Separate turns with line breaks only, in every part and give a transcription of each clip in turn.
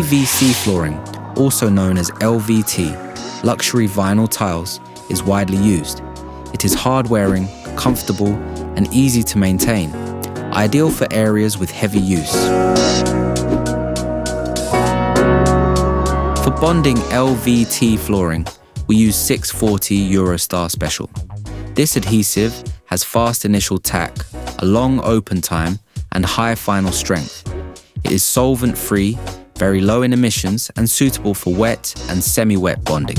PVC flooring, also known as LVT, luxury vinyl tiles, is widely used. It is hard-wearing, comfortable, and easy to maintain, ideal for areas with heavy use. For bonding LVT flooring, we use 640 Eurostar Special. This adhesive has fast initial tack, a long open time, and high final strength. It is solvent-free, very low in emissions, and suitable for wet and semi-wet bonding.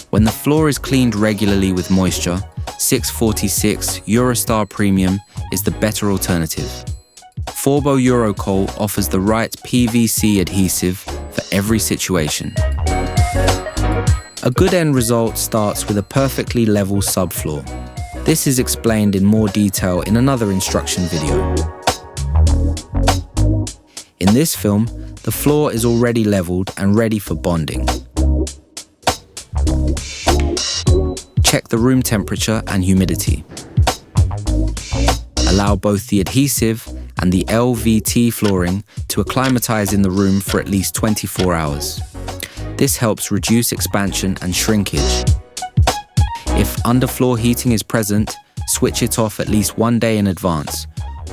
When the floor is cleaned regularly with moisture, 646 Eurostar Premium is the better alternative. Forbo Eurocoal offers the right PVC adhesive for every situation. A good end result starts with a perfectly level subfloor. This is explained in more detail in another instruction video. In this film, the floor is already leveled and ready for bonding. Check the room temperature and humidity. Allow both the adhesive and the LVT flooring to acclimatize in the room for at least 24 hours. This helps reduce expansion and shrinkage. If underfloor heating is present, switch it off at least 1 day in advance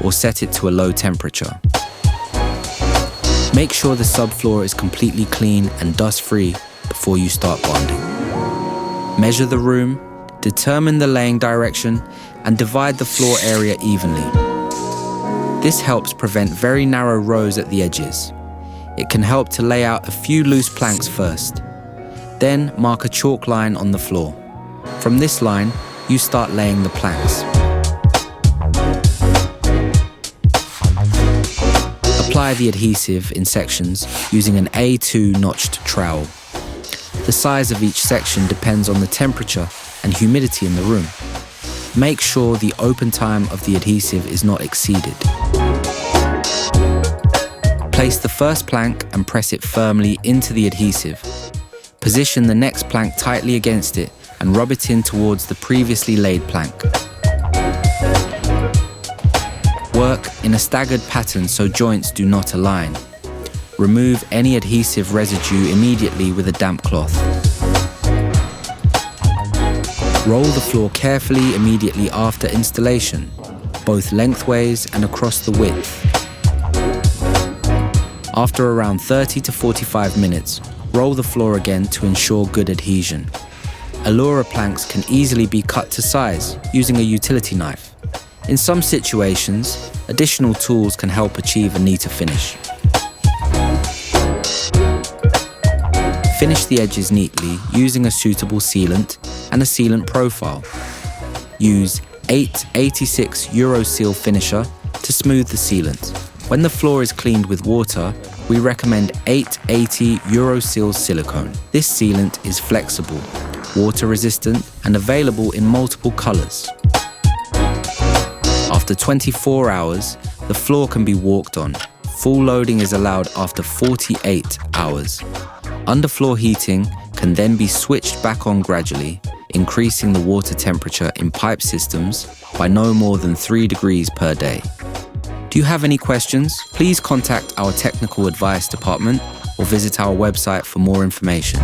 or set it to a low temperature. Make sure the subfloor is completely clean and dust-free before you start bonding. Measure the room, determine the laying direction, and divide the floor area evenly. This helps prevent very narrow rows at the edges. It can help to lay out a few loose planks first. Then mark a chalk line on the floor. From this line, you start laying the planks. Apply the adhesive in sections using an A2 notched trowel. The size of each section depends on the temperature and humidity in the room. Make sure the open time of the adhesive is not exceeded. Place the first plank and press it firmly into the adhesive. Position the next plank tightly against it and rub it in towards the previously laid plank. Work in a staggered pattern so joints do not align. Remove any adhesive residue immediately with a damp cloth. Roll the floor carefully immediately after installation, both lengthways and across the width. After around 30 to 45 minutes, roll the floor again to ensure good adhesion. Allura planks can easily be cut to size using a utility knife. In some situations, additional tools can help achieve a neater finish. Finish the edges neatly using a suitable sealant and a sealant profile. Use 886 Euroseal finisher to smooth the sealant. When the floor is cleaned with water, we recommend 880 Euroseal silicone. This sealant is flexible, water resistant, and available in multiple colors. After 24 hours, the floor can be walked on. Full loading is allowed after 48 hours. Underfloor heating can then be switched back on gradually, increasing the water temperature in pipe systems by no more than 3 degrees per day. Do you have any questions? Please contact our technical advice department or visit our website for more information.